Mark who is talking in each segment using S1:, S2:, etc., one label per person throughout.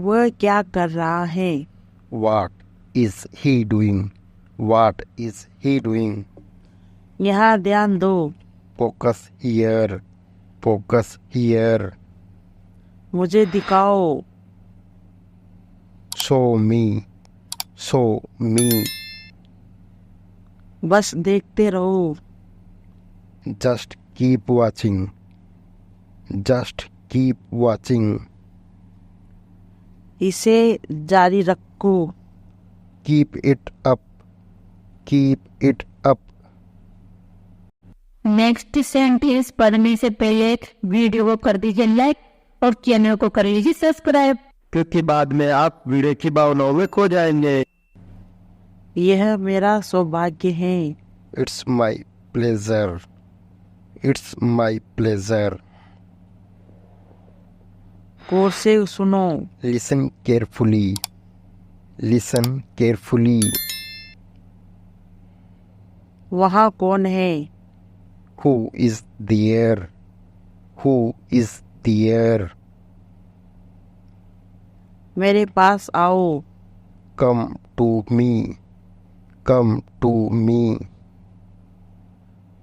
S1: वह क्या कर रहा है?
S2: What is he doing? What is he doing?
S1: यहाँ ध्यान दो।
S2: Focus here. Focus here.
S1: मुझे दिखाओ।
S2: Show me. Show me.
S1: बस देखते रहो।
S2: Just keep watching. Just keep watching.
S1: इसे जारी रखो।
S2: Keep it up. Keep it up.
S3: Next sentence पढ़ने से पहले वीडियो को कर दीजिए लाइक और चैनल को कर लीजिए सब्सक्राइब,
S2: क्योंकि बाद में आप वीडियो की भावनाओं में खो जाएंगे।
S1: यह मेरा सौभाग्य है।
S2: It's my pleasure. It's my pleasure.
S1: गौर से सुनो।
S2: Listen carefully. Listen carefully.
S1: वहाँ कौन है?
S2: Who is there? Who is there?
S1: मेरे पास आओ।
S2: Come to me. Come to me.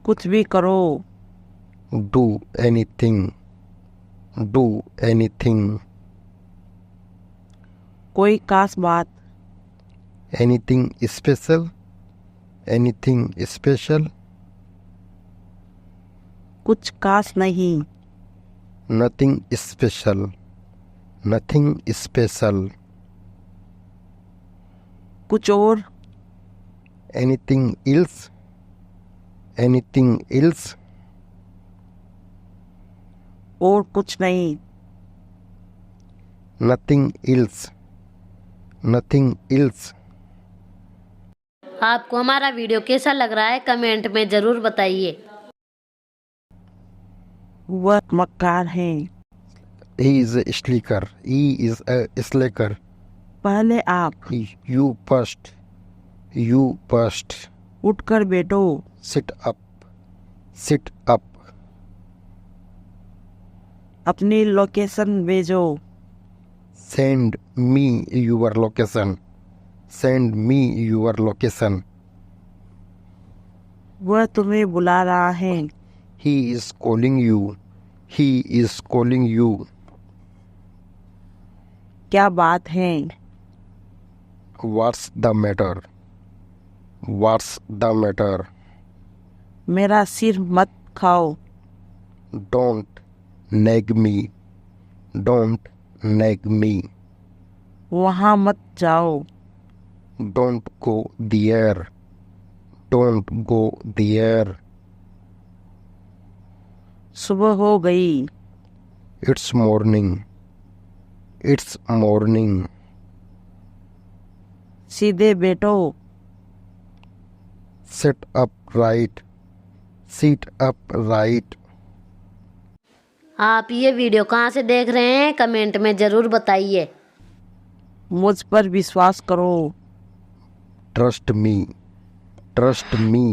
S1: कुछ भी करो।
S2: Do anything. Do anything.
S1: कोई खास बात।
S2: Anything special? Anything special?
S1: कुछ खास नहीं।
S2: Nothing special. Nothing special.
S1: कुछ और।
S2: Anything else? Anything else?
S1: और कुछ नहीं।
S2: Nothing else. Nothing else.
S4: आपको हमारा वीडियो कैसा लग रहा है कमेंट में जरूर बताइए।
S1: वह मक्कार है।
S2: He is a slacker. He is a slacker.
S1: पहले आप।
S2: You first. You first.
S1: उठकर बैठो।
S2: Sit up. Sit up.
S1: अपनी लोकेशन भेजो।
S2: Send me your location. Send me your location.
S1: वह तुम्हें बुला रहा है।
S2: He is calling you. He is calling you.
S1: क्या बात है?
S2: What's the matter? What's the matter?
S1: मेरा सिर मत खाओ।
S2: Don't nag me. Don't nag me.
S1: वहाँ मत जाओ।
S2: Don't go there. Don't go there.
S1: सुबह हो गई।
S2: It's morning. It's morning.
S1: सीधे बैठो।
S2: Sit upright. Sit upright.
S4: आप ये वीडियो कहाँ से देख रहे हैं कमेंट में जरूर बताइए।
S1: मुझ पर विश्वास करो।
S2: Trust me. Trust me.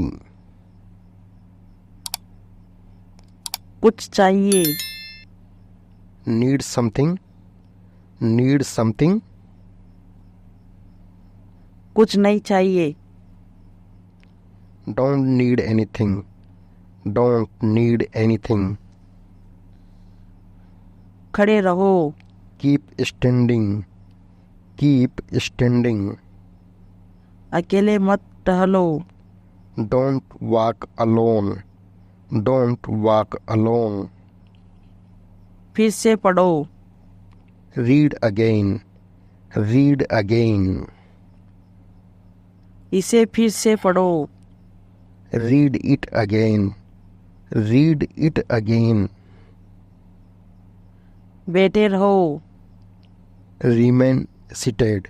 S1: कुछ चाहिए।
S2: Need something. Need something.
S1: कुछ नहीं चाहिए।
S2: Don't need anything. Don't need anything.
S1: खड़े रहो।
S2: Keep standing. Keep standing.
S1: अकेले मत टहलो।
S2: Don't walk alone. Don't walk alone.
S1: फिर से पढ़ो।
S2: Read again. Read again.
S1: इसे फिर से पढ़ो।
S2: Read it again. Read it again.
S1: बैठे रहो।
S2: Remain seated.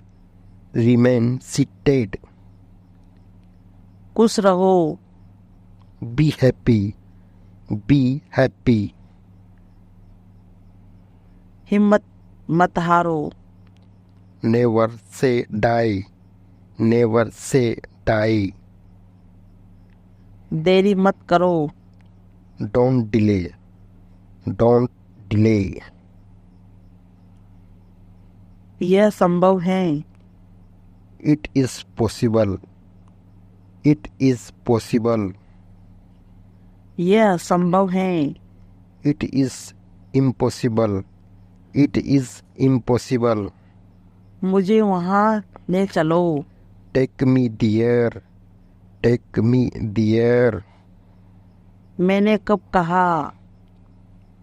S2: Remain seated.
S1: खुश रहो।
S2: Be happy. Be happy.
S1: हिम्मत मत हारो।
S2: Never say die. Never say die.
S1: देरी मत करो।
S2: Don't delay. Don't delay.
S1: यह संभव है।
S2: It is possible. It is possible.
S1: यह संभव है।
S2: It is impossible. It is impossible.
S1: मुझे वहाँ ले चलो।
S2: Take me there. Take me there.
S1: मैंने कब कहा?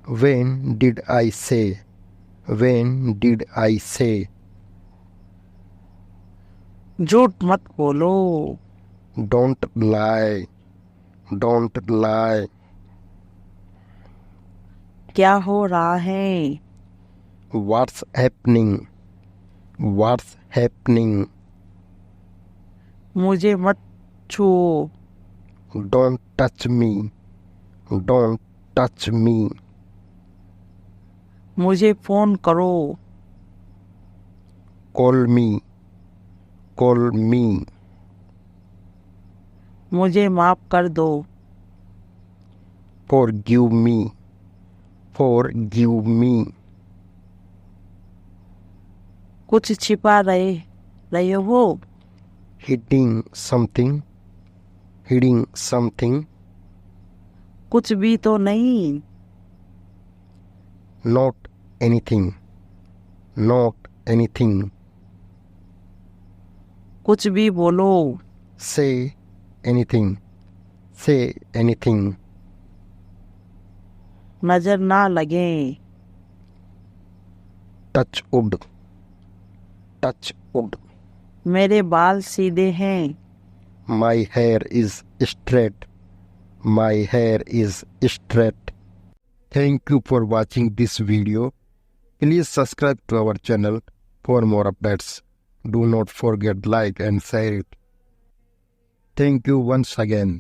S2: When did I say? When did I say?
S1: झूठ मत बोलो।
S2: Don't lie. Don't lie.
S1: क्या हो रहा है?
S2: What's happening? What's happening?
S1: मुझे मत छुओ।
S2: Don't touch me. Don't touch me.
S1: मुझे फोन करो।
S2: Call me. Call me.
S1: मुझे माफ कर दो।
S2: Forgive me. Forgive me.
S1: कुछ छिपा रहे हो?
S2: Hiding something. Hiding something.
S1: कुछ भी तो नहीं।
S2: Not anything. Not anything.
S1: कुछ भी बोलो।
S2: Say anything. Say anything.
S1: नजर ना लगे।
S2: Touch wood. Touch wood.
S1: मेरे बाल सीधे हैं।
S2: My hair is straight. My hair is straight. Thank you for watching this video. Please subscribe to our channel for more updates. Do not forget like and share it. Thank you once again.